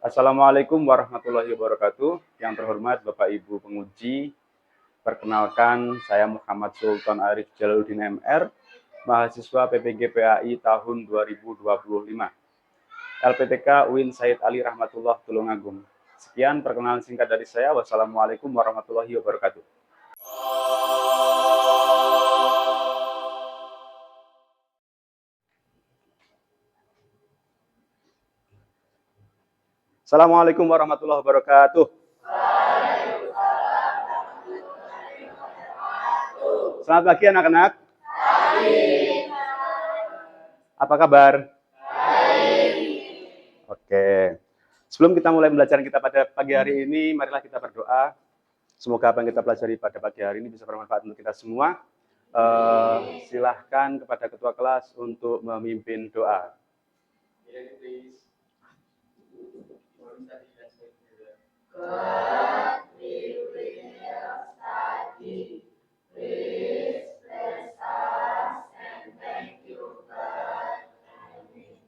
Assalamualaikum warahmatullahi wabarakatuh. Yang terhormat Bapak Ibu penguji, perkenalkan saya Muhammad Sultan Arif Jalaluddin MR, mahasiswa PPG PAI tahun 2025. LPTK UIN Said Ali Rahmatullah Tulungagung. Sekian perkenalan singkat dari saya. Wassalamualaikum warahmatullahi wabarakatuh. Assalamualaikum warahmatullahi wabarakatuh. Selamat pagi anak-anak. Apa kabar? Oke. Sebelum kita mulai pembelajaran kita pada pagi hari ini, marilah kita berdoa. Semoga apa yang kita pelajari pada pagi hari ini bisa bermanfaat untuk kita semua. Silahkan kepada ketua kelas untuk memimpin doa. God, we will study. Please bless us and thank you, God. Amen.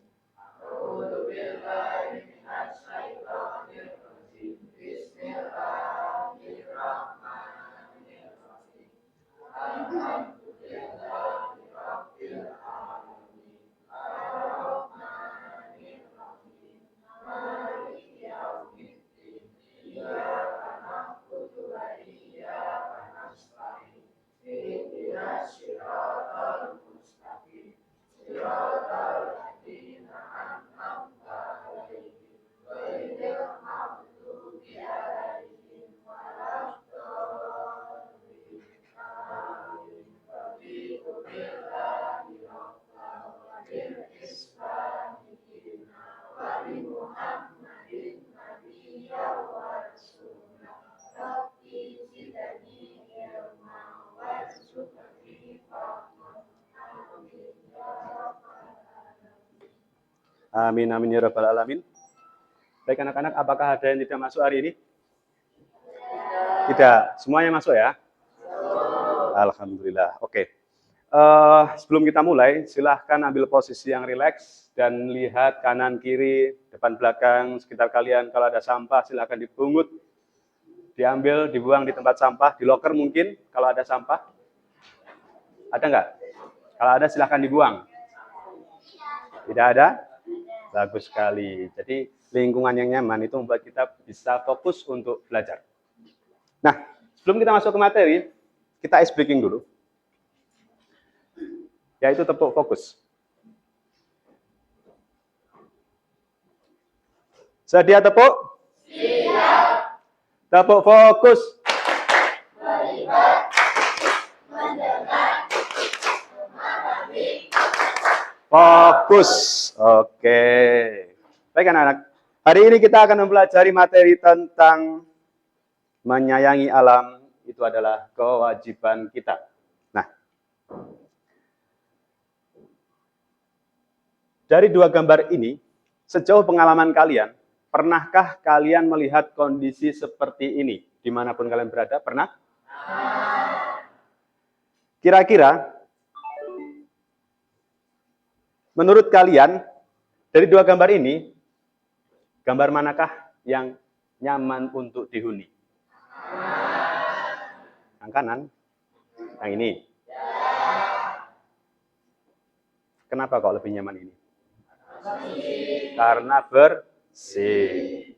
أعوذ بالله من الشيطان الرجيم. بسم الله الرحمن الرحيم. الحمد لله رب العالمين. الرحمن الرحيم. مالك يوم الدين. إياك نعبد وإياك نستعين. اهدنا الصراط المستقيم. صراط الذين أنعمت عليهم غير المغضوب عليهم ولا الضالين. آمين. رضيت بالله ربا وبالإسلام دينا وبمحمد نبيا ورسولا. ربي زدني علما وارزقني فهما. آمين يا رب العالمين. Amin amin ya rabbal alamin. Baik anak-anak, apakah ada yang tidak masuk hari ini? Tidak, semuanya masuk ya? Alhamdulillah. Oke. Sebelum kita mulai, silahkan ambil posisi yang rileks dan lihat kanan kiri, depan belakang, sekitar kalian. Kalau ada sampah silahkan dipungut, diambil, dibuang di tempat sampah, di loker mungkin kalau ada sampah. Ada nggak? Kalau ada silahkan dibuang. Tidak ada? Bagus sekali. Jadi lingkungan yang nyaman itu membuat kita bisa fokus untuk belajar. Nah, sebelum kita masuk ke materi, kita ice breaking dulu. Yaitu tepuk fokus. Sedia tepuk? Siap. Tepuk fokus. Melihat, mendengar, memahami. Fokus. Oke. Baik anak-anak. Hari ini kita akan mempelajari materi tentang menyayangi alam. Itu adalah kewajiban kita. Nah, dari dua gambar ini, sejauh pengalaman kalian, pernahkah kalian melihat kondisi seperti ini? Dimanapun kalian berada, pernah? Kira-kira, menurut kalian, dari dua gambar ini, gambar manakah yang nyaman untuk dihuni? Yang kanan? Yang ini? Kenapa kok lebih nyaman ini? Karena bersih.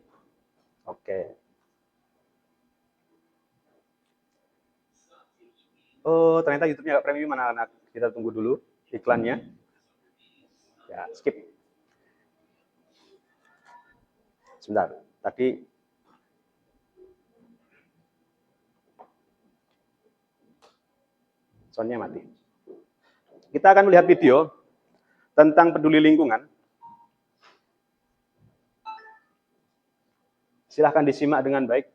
Oke. Oh, ternyata YouTube-nya nggak premium, anak-anak. Kita tunggu dulu iklannya. Ya, skip. Sebentar. Tadi soundnya mati. Kita akan melihat video tentang peduli lingkungan. Silahkan disimak dengan baik.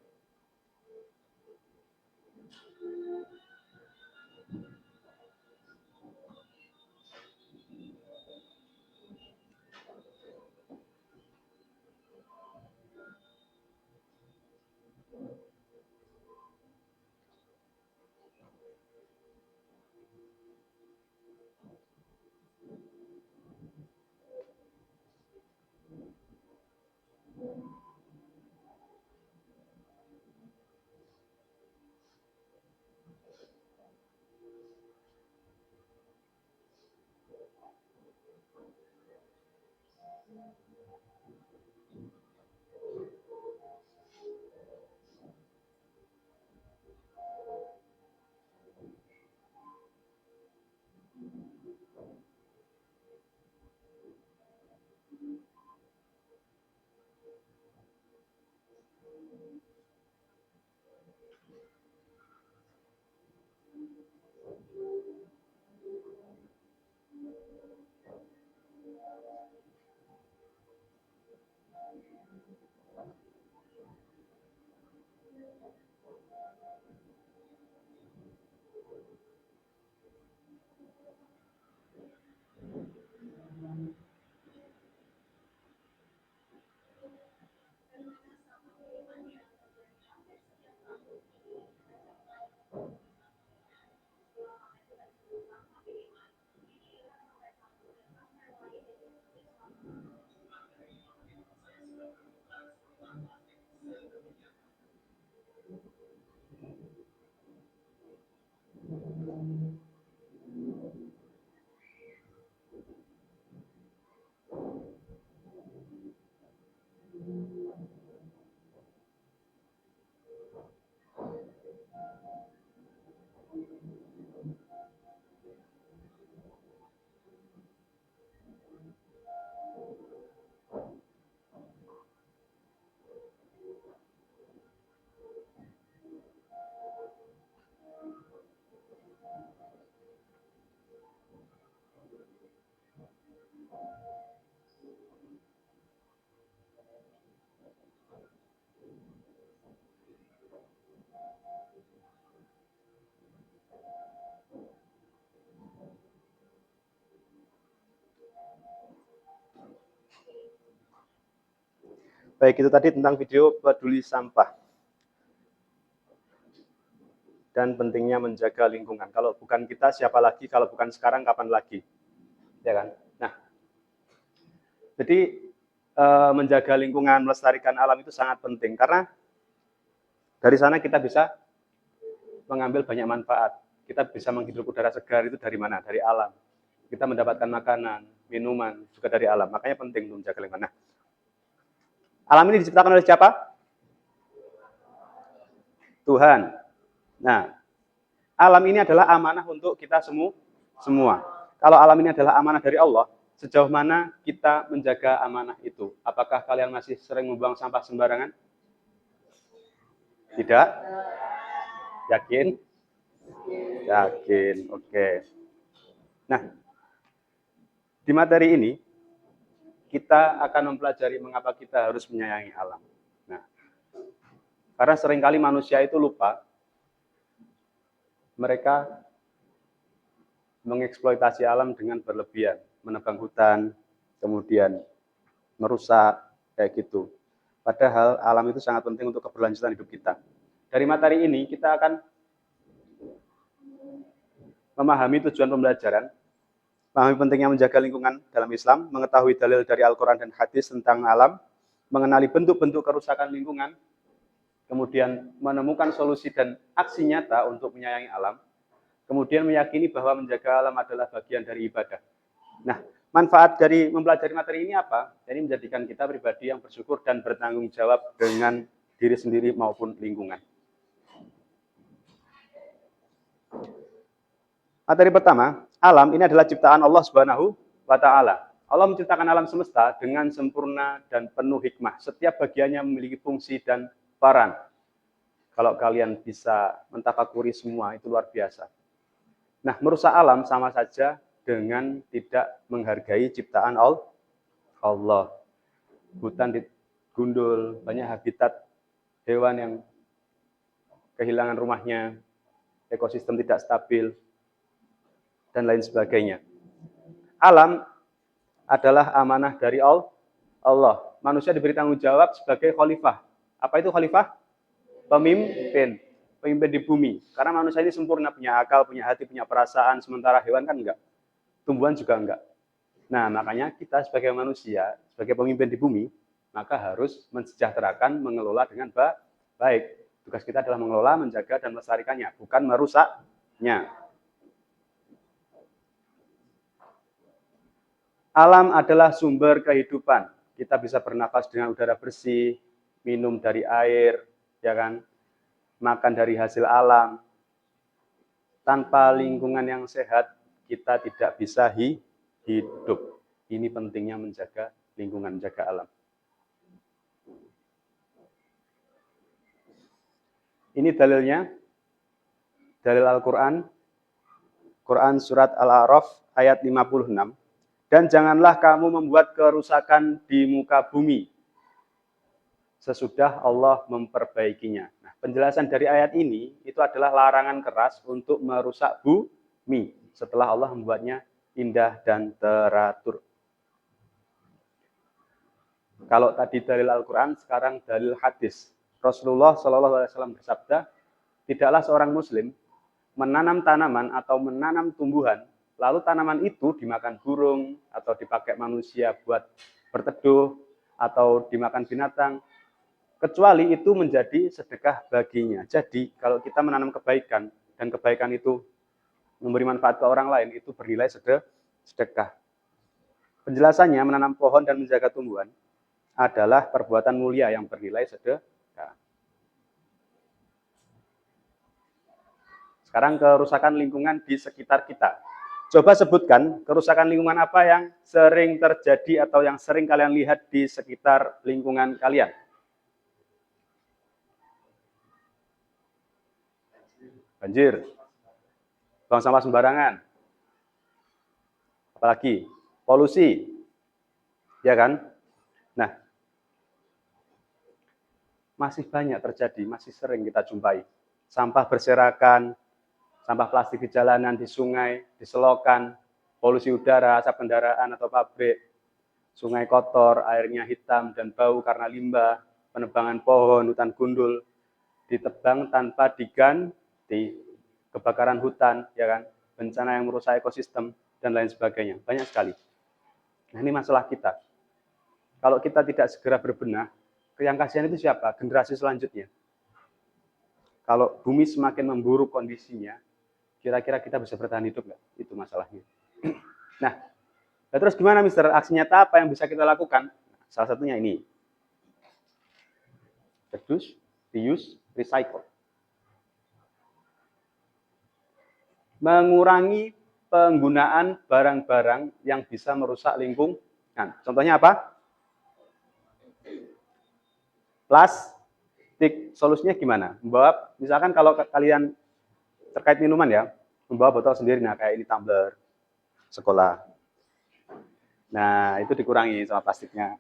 Baik, itu tadi tentang video peduli sampah dan pentingnya menjaga lingkungan. Kalau bukan kita, siapa lagi? Kalau bukan sekarang, kapan lagi? Ya kan? Nah, jadi menjaga lingkungan, melestarikan alam itu sangat penting karena dari sana kita bisa mengambil banyak manfaat. Kita bisa menghirup udara segar itu dari mana? Dari alam. Kita mendapatkan makanan, minuman juga dari alam. Makanya penting untuk menjaga lingkungan. Nah, alam ini diciptakan oleh siapa? Tuhan. Nah, alam ini adalah amanah untuk kita semua. Kalau alam ini adalah amanah dari Allah, sejauh mana kita menjaga amanah itu? Apakah kalian masih sering membuang sampah sembarangan? Tidak? Yakin? Yakin. Oke. Nah, di materi ini kita akan mempelajari mengapa kita harus menyayangi alam. Nah, karena seringkali manusia itu lupa, mereka mengeksploitasi alam dengan berlebihan, menebang hutan, kemudian merusak, kayak gitu. Padahal alam itu sangat penting untuk keberlanjutan hidup kita. Dari materi ini kita akan memahami tujuan pembelajaran, memahami pentingnya menjaga lingkungan dalam Islam, mengetahui dalil dari Al-Quran dan hadis tentang alam, mengenali bentuk-bentuk kerusakan lingkungan, kemudian menemukan solusi dan aksi nyata untuk menyayangi alam, kemudian meyakini bahwa menjaga alam adalah bagian dari ibadah. Nah, manfaat dari mempelajari materi ini apa? Ini menjadikan kita pribadi yang bersyukur dan bertanggung jawab dengan diri sendiri maupun lingkungan. Materi pertama, alam ini adalah ciptaan Allah Subhanahu wa Ta'ala. Allah menciptakan alam semesta dengan sempurna dan penuh hikmah. Setiap bagiannya memiliki fungsi dan peran. Kalau kalian bisa mentafakuri semua, itu luar biasa. Nah, merusak alam sama saja dengan tidak menghargai ciptaan Allah. Hutan digundul, banyak habitat hewan yang kehilangan rumahnya, ekosistem tidak stabil, dan lain sebagainya. Alam adalah amanah dari Allah. Manusia diberi tanggung jawab sebagai khalifah. Apa itu khalifah? Pemimpin di bumi. Karena manusia ini sempurna, punya akal, punya hati, punya perasaan, sementara hewan kan enggak. Tumbuhan juga enggak. Nah, makanya kita sebagai manusia, sebagai pemimpin di bumi, maka harus mensejahterakan, mengelola dengan baik. Tugas kita adalah mengelola, menjaga, dan melestarikannya, bukan merusaknya. Alam adalah sumber kehidupan. Kita bisa bernafas dengan udara bersih, minum dari air, ya kan? Makan dari hasil alam. Tanpa lingkungan yang sehat, kita tidak bisa hidup. Ini pentingnya menjaga lingkungan, menjaga alam. Ini dalilnya, dalil Al-Quran, Quran surat Al-A'raf ayat 56. Dan janganlah kamu membuat kerusakan di muka bumi sesudah Allah memperbaikinya. Nah, penjelasan dari ayat ini itu adalah larangan keras untuk merusak bumi setelah Allah membuatnya indah dan teratur. Kalau tadi dalil Al-Quran, sekarang dalil hadis. Rasulullah SAW bersabda, tidaklah seorang muslim menanam tanaman atau menanam tumbuhan, lalu tanaman itu dimakan burung atau dipakai manusia buat berteduh atau dimakan binatang, kecuali itu menjadi sedekah baginya. Jadi kalau kita menanam kebaikan dan kebaikan itu memberi manfaat ke orang lain, itu bernilai sedekah. Penjelasannya, menanam pohon dan menjaga tumbuhan adalah perbuatan mulia yang bernilai sedekah. Sekarang kerusakan lingkungan di sekitar kita. Coba sebutkan kerusakan lingkungan apa yang sering terjadi atau yang sering kalian lihat di sekitar lingkungan kalian. Banjir, buang sampah sembarangan, apalagi polusi, ya kan? Nah, masih banyak terjadi, masih sering kita jumpai. Sampah berserakan, sampah plastik di jalanan, di sungai, di selokan, polusi udara, asap kendaraan atau pabrik, sungai kotor, airnya hitam dan bau karena limbah, penebangan pohon, hutan gundul, ditebang tanpa diganti, kebakaran hutan, ya kan, bencana yang merusak ekosistem, dan lain sebagainya. Banyak sekali. Nah, ini masalah kita. Kalau kita tidak segera berbenah, yang kasihan itu siapa? Generasi selanjutnya. Kalau bumi semakin memburuk kondisinya, kira-kira kita bisa bertahan hidup nggak? Itu masalahnya. Nah, terus gimana, Mister? Aksi nyata apa yang bisa kita lakukan? Salah satunya ini. Reduce, reuse, recycle. Mengurangi penggunaan barang-barang yang bisa merusak lingkungan. Contohnya apa? Plastik. Solusinya gimana? Membawa, misalkan kalau kalian terkait minuman ya, membawa botol sendiri, nah kayak ini tumbler sekolah. Nah, itu dikurangi sama plastiknya.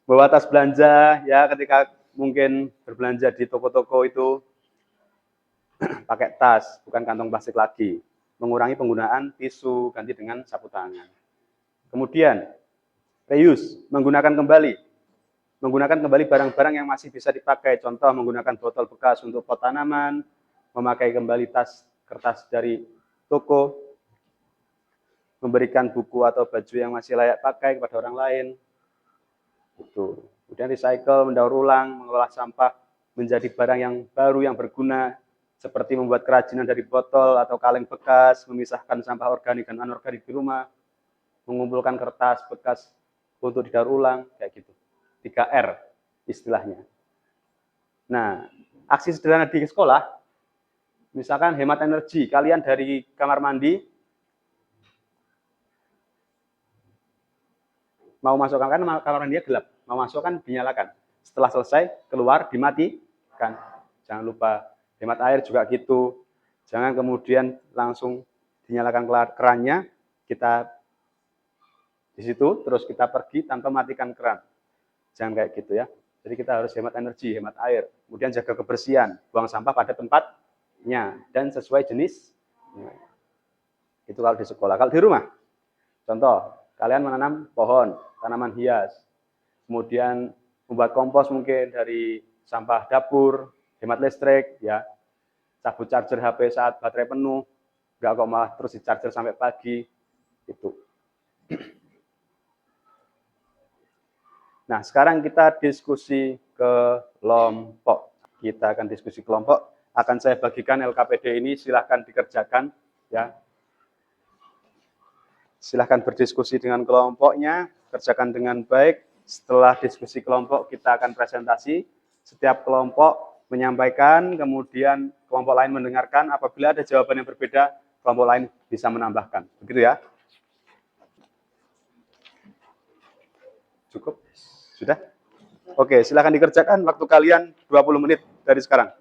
Bawa tas belanja, ya ketika mungkin berbelanja di toko-toko itu pakai tas, bukan kantong plastik lagi. Mengurangi penggunaan tisu, ganti dengan sapu tangan. Kemudian, reuse, menggunakan kembali. Menggunakan kembali barang-barang yang masih bisa dipakai. Contoh, menggunakan botol bekas untuk pot tanaman, memakai kembali tas kertas dari toko, memberikan buku atau baju yang masih layak pakai kepada orang lain. Itu. Kemudian recycle, mendaur ulang, mengolah sampah menjadi barang yang baru yang berguna, seperti membuat kerajinan dari botol atau kaleng bekas, memisahkan sampah organik dan anorganik di rumah, mengumpulkan kertas bekas untuk didaur ulang, kayak gitu. 3R istilahnya. Nah, aksi sederhana di sekolah, misalkan hemat energi, kalian dari kamar mandi mau masuk kan kamar mandinya gelap, mau masuk kan dinyalakan. Setelah selesai keluar dimatikan. Jangan lupa hemat air juga gitu. Jangan kemudian langsung dinyalakan kerannya, kita di situ terus kita pergi tanpa matikan keran. Jangan kayak gitu ya. Jadi kita harus hemat energi, hemat air. Kemudian jaga kebersihan, buang sampah pada tempatnya dan sesuai jenis. Itu kalau di sekolah. Kalau di rumah, contoh, kalian menanam pohon, tanaman hias. Kemudian membuat kompos mungkin dari sampah dapur, hemat listrik, ya. Cabut charger HP saat baterai penuh, nggak kok malah terus di charger sampai pagi. Itu. Nah, sekarang kita diskusi kelompok. Kita akan diskusi kelompok. Akan saya bagikan LKPD ini, silahkan dikerjakan. Ya. Silahkan berdiskusi dengan kelompoknya, kerjakan dengan baik. Setelah diskusi kelompok, kita akan presentasi. Setiap kelompok menyampaikan, kemudian kelompok lain mendengarkan. Apabila ada jawaban yang berbeda, kelompok lain bisa menambahkan. Begitu ya? Cukup? Sudah? Oke, silakan dikerjakan. Waktu kalian 20 menit dari sekarang.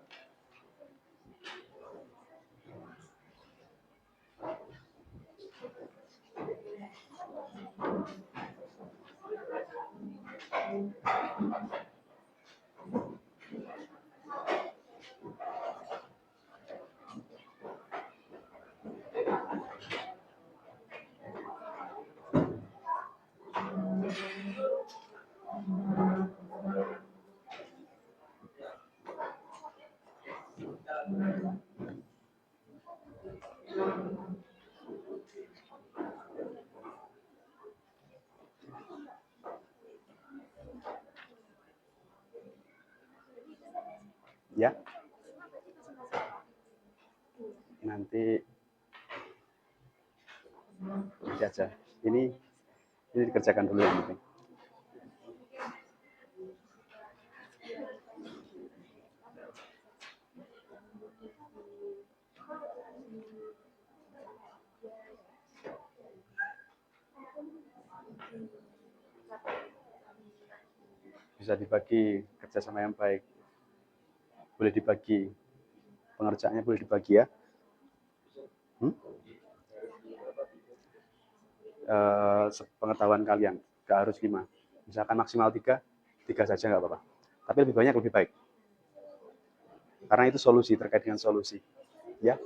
Ya. Nanti aja. Ini dikerjakan dulu yang penting. Bisa dibagi kerjasama yang baik. Boleh dibagi. Pengerjaannya boleh dibagi ya. Pengetahuan kalian. Nggak harus 5. Misalkan maksimal 3 saja nggak apa-apa. Tapi lebih banyak lebih baik. Karena itu solusi, terkait dengan solusi. Ya.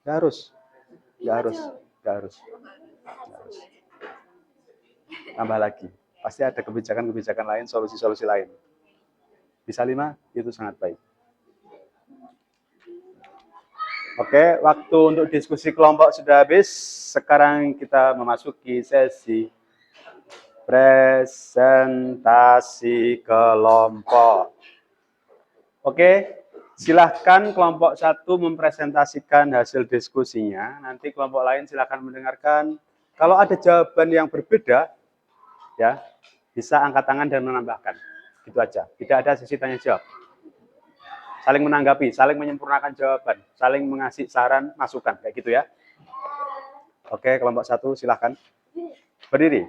Nggak harus. Tambah lagi. Pasti ada kebijakan-kebijakan lain, solusi-solusi lain. Bisa 5, itu sangat baik. Oke, waktu untuk diskusi kelompok sudah habis. Sekarang kita memasuki sesi presentasi kelompok. Oke, silahkan kelompok 1 mempresentasikan hasil diskusinya. Nanti kelompok lain silahkan mendengarkan. Kalau ada jawaban yang berbeda, ya bisa angkat tangan dan menambahkan. Gitu aja. Tidak ada sesi tanya jawab. Saling menanggapi, saling menyempurnakan jawaban, saling mengasih saran, masukan, kayak gitu ya. Oke, kelompok 1 silahkan. Berdiri.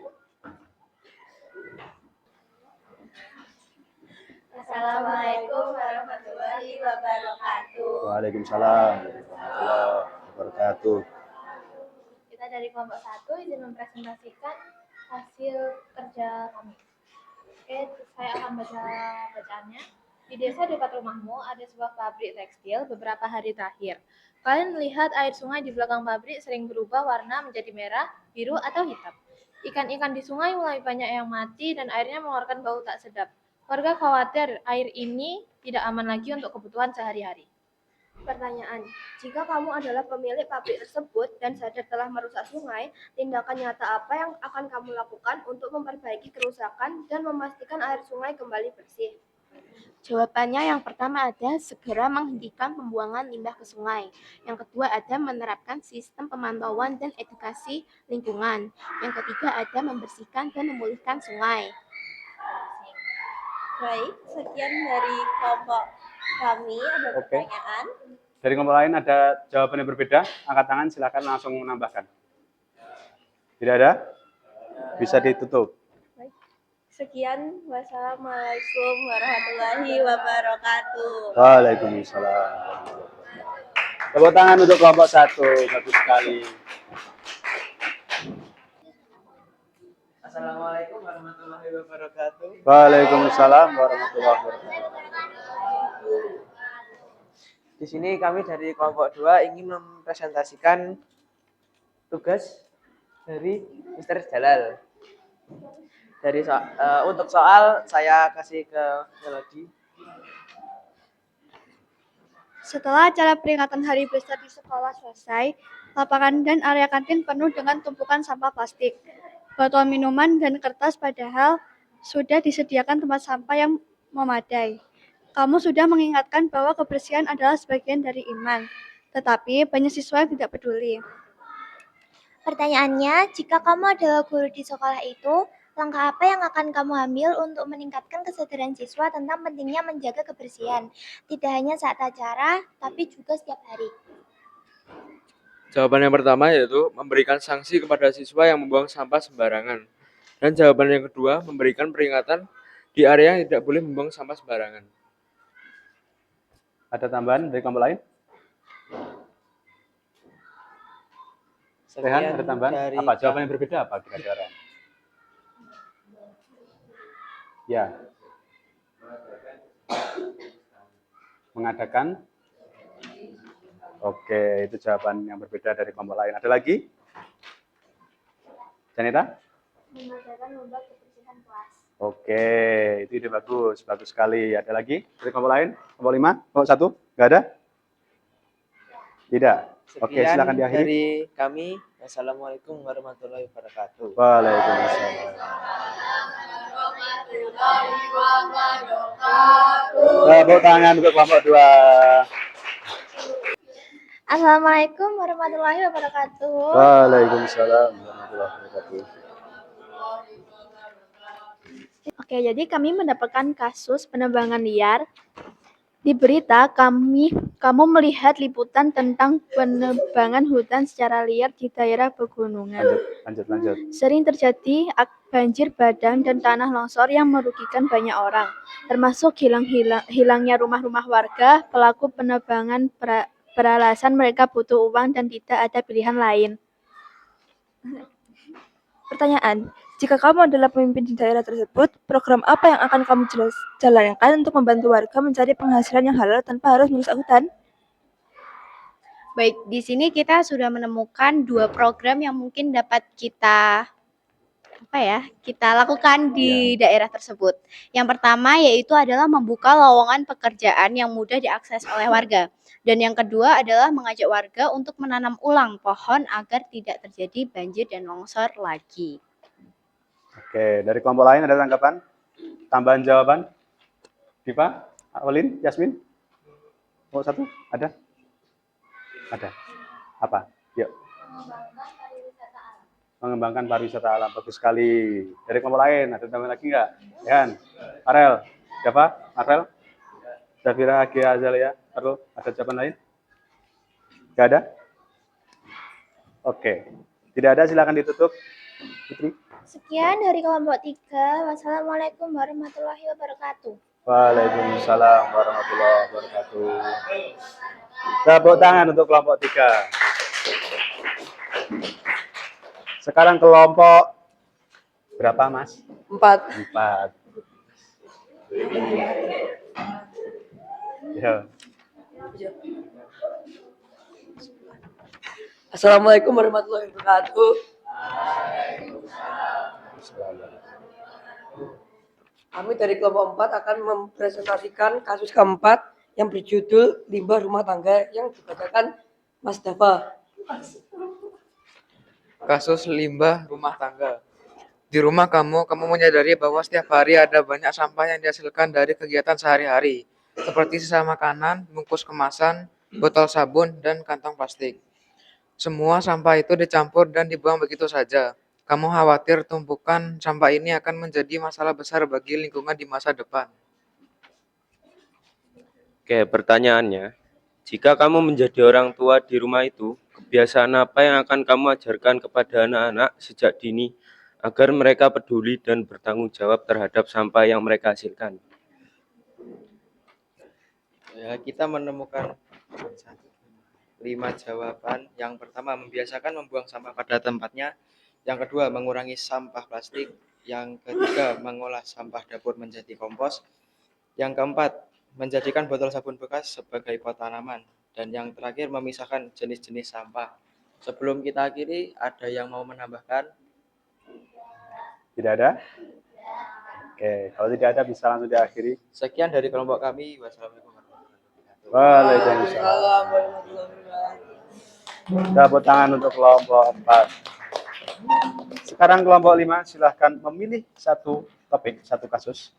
Assalamualaikum warahmatullahi wabarakatuh. Waalaikumsalam warahmatullahi wabarakatuh. Kita dari kelompok 1 izin mempresentasikan hasil kerja kami. Oke, saya akan baca bacaannya. Di desa dekat rumahmu ada sebuah pabrik tekstil beberapa hari terakhir. Kalian melihat air sungai di belakang pabrik sering berubah warna menjadi merah, biru, atau hitam. Ikan-ikan di sungai mulai banyak yang mati dan airnya mengeluarkan bau tak sedap. Warga khawatir air ini tidak aman lagi untuk kebutuhan sehari-hari. Pertanyaan, jika kamu adalah pemilik pabrik tersebut dan sadar telah merusak sungai, tindakan nyata apa yang akan kamu lakukan untuk memperbaiki kerusakan dan memastikan air sungai kembali bersih? Jawabannya yang pertama ada segera menghentikan pembuangan limbah ke sungai. Yang kedua ada menerapkan sistem pemantauan dan edukasi lingkungan. Yang ketiga ada membersihkan dan memulihkan sungai. Baik, sekian dari kelompok kami. Ada pertanyaan? Dari kelompok lain ada jawaban yang berbeda? Angkat tangan, silakan langsung menambahkan. Tidak ada? Bisa ditutup. Sekian, wassalamualaikum warahmatullahi wabarakatuh. Waalaikumsalam. Tepuk tangan untuk kelompok 1, bagus sekali. Assalamualaikum warahmatullahi wabarakatuh. Waalaikumsalam warahmatullahi wabarakatuh. Di sini kami dari kelompok 2 ingin mempresentasikan tugas dari Mr. Jalal. Untuk soal saya kasih ke Melody. Setelah acara peringatan Hari Besar di sekolah selesai, lapangan dan area kantin penuh dengan tumpukan sampah plastik, botol minuman, dan kertas padahal sudah disediakan tempat sampah yang memadai. Kamu sudah mengingatkan bahwa kebersihan adalah sebagian dari iman, tetapi banyak siswa yang tidak peduli. Pertanyaannya, jika kamu adalah guru di sekolah itu, langkah apa yang akan kamu ambil untuk meningkatkan kesadaran siswa tentang pentingnya menjaga kebersihan, tidak hanya saat acara, tapi juga setiap hari? Jawaban yang pertama yaitu memberikan sanksi kepada siswa yang membuang sampah sembarangan. Dan jawaban yang kedua, memberikan peringatan di area yang tidak boleh membuang sampah sembarangan. Ada tambahan dari kelompok lain? Rehan, ada tambahan? Apa? Jawaban yang berbeda apa kira-kira? Ya, mengadakan. Oke, itu jawaban yang berbeda dari kelompok lain. Ada lagi? Janita? Mengadakan lomba kebersihan kelas. Oke, itu ide bagus. Bagus sekali. Ada lagi dari kelompok lain? Kelompok 5? Kelompok 1? Nggak ada? Tidak. Oke, Sekian silakan diakhiri. dari kami. Wassalamualaikum warahmatullahi wabarakatuh. Waalaikumsalam. Tepuk tangan untuk kelompok 2. Assalamualaikum warahmatullahi wabarakatuh. Waalaikumsalam warahmatullahi wabarakatuh. Oke, jadi kami mendapatkan kasus penebangan liar. Di berita kamu melihat liputan tentang penebangan hutan secara liar di daerah pegunungan. Lanjut. Sering terjadi banjir bandang dan tanah longsor yang merugikan banyak orang, termasuk hilangnya rumah-rumah warga. Pelaku penebangan beralasan mereka butuh uang dan tidak ada pilihan lain. Pertanyaan, jika kamu adalah pemimpin di daerah tersebut, program apa yang akan kamu jalankan untuk membantu warga mencari penghasilan yang halal tanpa harus merusak hutan? Baik, di sini kita sudah menemukan 2 program yang mungkin dapat kita lakukan di daerah tersebut. Yang pertama yaitu adalah membuka lowongan pekerjaan yang mudah diakses oleh warga. Dan yang kedua adalah mengajak warga untuk menanam ulang pohon agar tidak terjadi banjir dan longsor lagi. Oke, dari kelompok lain ada tanggapan? Tambahan jawaban? Diva, Awalin, Yasmin? Kelompok 1? Ada? Ada. Apa? Yuk. Mengembangkan pariwisata alam. Bagus sekali. Dari kelompok lain, ada tambahan lagi nggak? Yan, Farel, siapa? Farel? Zafira, Agia, Azalia, perlu ada jawaban lain? Nggak ada? Oke. Tidak ada, silakan ditutup. Putri. Sekian dari kelompok 3. Wassalamualaikum warahmatullahi wabarakatuh. Waalaikumsalam warahmatullahi wabarakatuh. Tepuk tangan untuk kelompok 3. Sekarang kelompok berapa, Mas? 4. Ya. Assalamualaikum warahmatullahi wabarakatuh. Kami dari kelompok 4 akan mempresentasikan kasus keempat yang berjudul limbah rumah tangga yang dibacakan Mas Dava. Kasus limbah rumah tangga. Di rumah kamu menyadari bahwa setiap hari ada banyak sampah yang dihasilkan dari kegiatan sehari-hari, seperti sisa makanan, bungkus kemasan, botol sabun, dan kantong plastik. Semua sampah itu dicampur dan dibuang begitu saja. Kamu khawatir tumpukan sampah ini akan menjadi masalah besar bagi lingkungan di masa depan. Oke, pertanyaannya, jika kamu menjadi orang tua di rumah itu, kebiasaan apa yang akan kamu ajarkan kepada anak-anak sejak dini agar mereka peduli dan bertanggung jawab terhadap sampah yang mereka hasilkan? Ya, kita menemukan 5 jawaban. Yang pertama, membiasakan membuang sampah pada tempatnya. Yang kedua, mengurangi sampah plastik. Yang ketiga, mengolah sampah dapur menjadi kompos. Yang keempat, menjadikan botol sabun bekas sebagai pot tanaman. Dan yang terakhir, memisahkan jenis-jenis sampah. Sebelum kita akhiri, ada yang mau menambahkan? Tidak ada? Oke, kalau tidak ada bisa langsung diakhiri. Sekian dari kelompok kami. Wassalamualaikum warahmatullahi wabarakatuh. Waalaikumsalam. Tepuk tangan untuk kelompok 4. Sekarang kelompok 5, silahkan memilih satu topik, satu kasus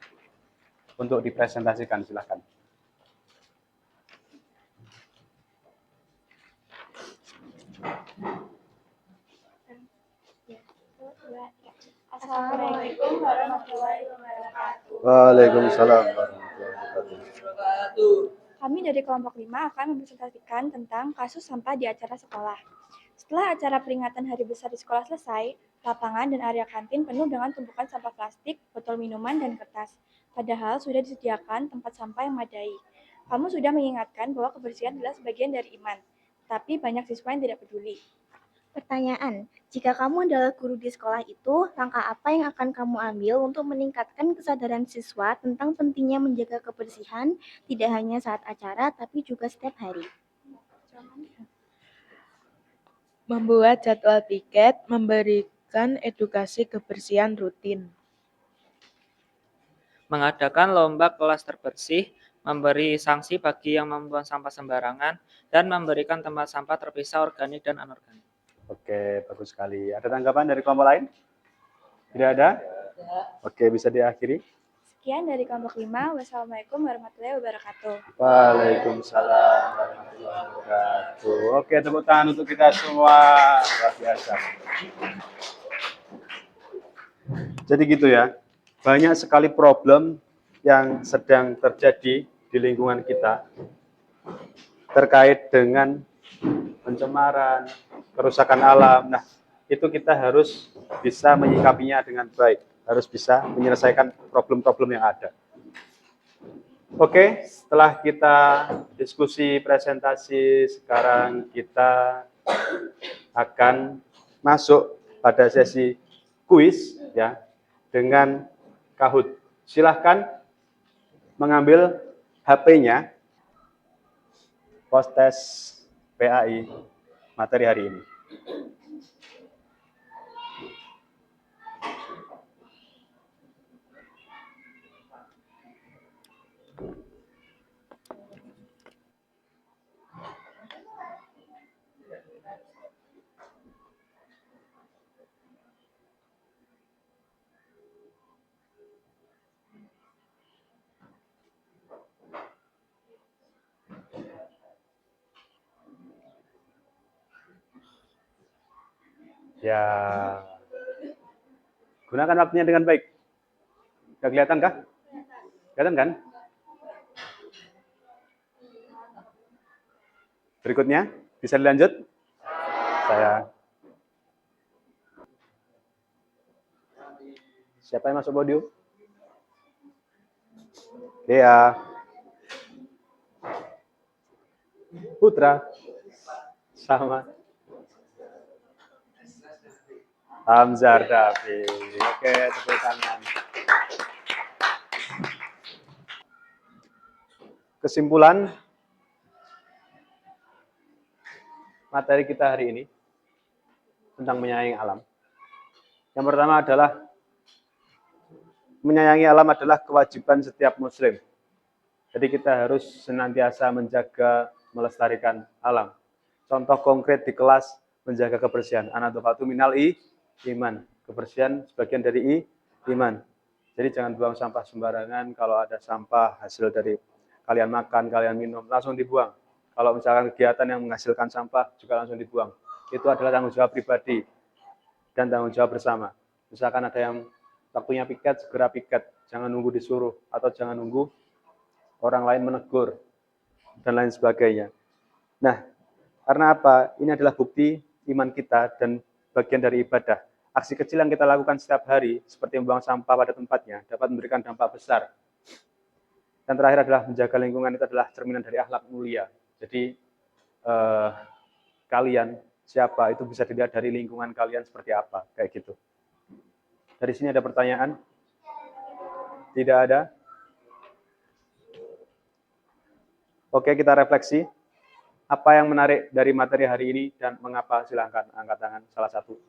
untuk dipresentasikan, silahkan. Assalamualaikum warahmatullahi wabarakatuh. Waalaikumsalam warahmatullahi wabarakatuh. Kami dari kelompok 5 akan mempresentasikan tentang kasus sampah di acara sekolah. Setelah acara peringatan Hari Besar di sekolah selesai, lapangan dan area kantin penuh dengan tumpukan sampah plastik, botol minuman, dan kertas. Padahal sudah disediakan tempat sampah yang memadai. Kamu sudah mengingatkan bahwa kebersihan adalah sebagian dari iman, tapi banyak siswa yang tidak peduli. Pertanyaan, jika kamu adalah guru di sekolah itu, langkah apa yang akan kamu ambil untuk meningkatkan kesadaran siswa tentang pentingnya menjaga kebersihan, tidak hanya saat acara, tapi juga setiap hari? Membuat jadwal piket, memberikan edukasi kebersihan rutin. Mengadakan lomba kelas terbersih, memberi sanksi bagi yang membuang sampah sembarangan, dan memberikan tempat sampah terpisah organik dan anorganik. Oke, bagus sekali. Ada tanggapan dari kelompok lain? Tidak ada? Oke, bisa diakhiri. Sekian dari kelompok 5. Wassalamualaikum warahmatullahi wabarakatuh. Waalaikumsalam warahmatullahi wabarakatuh. Oke, tepuk tangan untuk kita semua. Luar biasa. Jadi gitu ya, banyak sekali problem yang sedang terjadi di lingkungan kita terkait dengan pencemaran, kerusakan alam. Nah, itu kita harus bisa menyikapinya dengan baik, harus bisa menyelesaikan problem-problem yang ada. Oke, setelah kita diskusi presentasi, sekarang kita akan masuk pada sesi kuis ya dengan Kahoot. Silahkan mengambil HP-nya, post tes PAI materi hari ini. Ya, gunakan waktunya dengan baik. Gak kelihatan kah? Kelihatan kan? Berikutnya, bisa dilanjut? Saya. Siapa yang masuk podium? Dea. Putra. Sama. Hamzar Davi. Oke, tepuk tangan. Kesimpulan materi kita hari ini tentang menyayangi alam. Yang pertama adalah menyayangi alam adalah kewajiban setiap muslim. Jadi kita harus senantiasa menjaga, melestarikan alam. Contoh konkret di kelas, menjaga kebersihan. An-nadhafatu minal iman. Kebersihan sebagian dari iman. Jadi jangan buang sampah sembarangan. Kalau ada sampah hasil dari kalian makan, kalian minum, langsung dibuang. Kalau misalkan kegiatan yang menghasilkan sampah, juga langsung dibuang. Itu adalah tanggung jawab pribadi dan tanggung jawab bersama. Misalkan ada yang waktunya piket, segera piket. Jangan nunggu disuruh atau jangan nunggu orang lain menegur dan lain sebagainya. Nah, karena apa? Ini adalah bukti iman kita dan bagian dari ibadah. Aksi kecil yang kita lakukan setiap hari, seperti membuang sampah pada tempatnya, dapat memberikan dampak besar. Dan terakhir adalah menjaga lingkungan, itu adalah cerminan dari akhlak mulia. Jadi, kalian siapa, itu bisa dilihat dari lingkungan kalian seperti apa, kayak gitu. Dari sini ada pertanyaan? Tidak ada? Oke, kita refleksi. Apa yang menarik dari materi hari ini dan mengapa? Silahkan angkat tangan salah satu.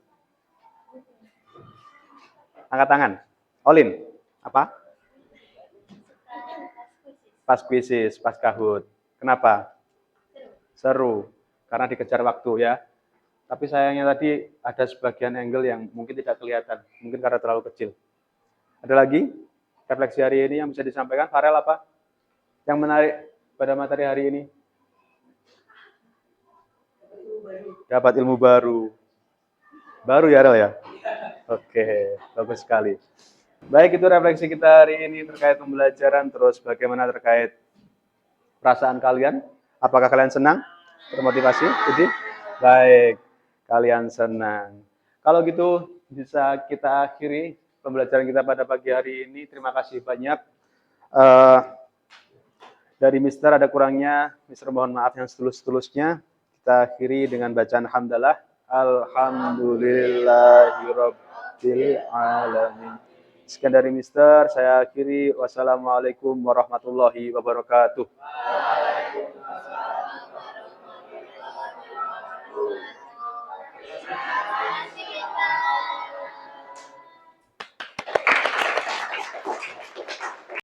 Angkat tangan. Olin, apa? Pas kuisis, pas Kahoot. Kenapa? Seru. Karena dikejar waktu ya. Tapi sayangnya tadi ada sebagian angle yang mungkin tidak kelihatan. Mungkin karena terlalu kecil. Ada lagi? Refleksi hari ini yang bisa disampaikan. Farel apa? Yang menarik pada materi hari ini? Dapat ilmu baru. Baru ya, Rel ya? Oke, bagus sekali. Baik, itu refleksi kita hari ini terkait pembelajaran. Terus bagaimana terkait perasaan kalian? Apakah kalian senang? Termotivasi? Jadi, baik, kalian senang. Kalau gitu, bisa kita akhiri pembelajaran kita pada pagi hari ini. Terima kasih banyak. Dari Mister ada kurangnya, Mister mohon maaf yang setulus-tulusnya. Kita akhiri dengan bacaan hamdalah. Alhamdulillahirabbil alamin. Sekian dari Mister, saya akhiri. Wassalamualaikum warahmatullahi wabarakatuh.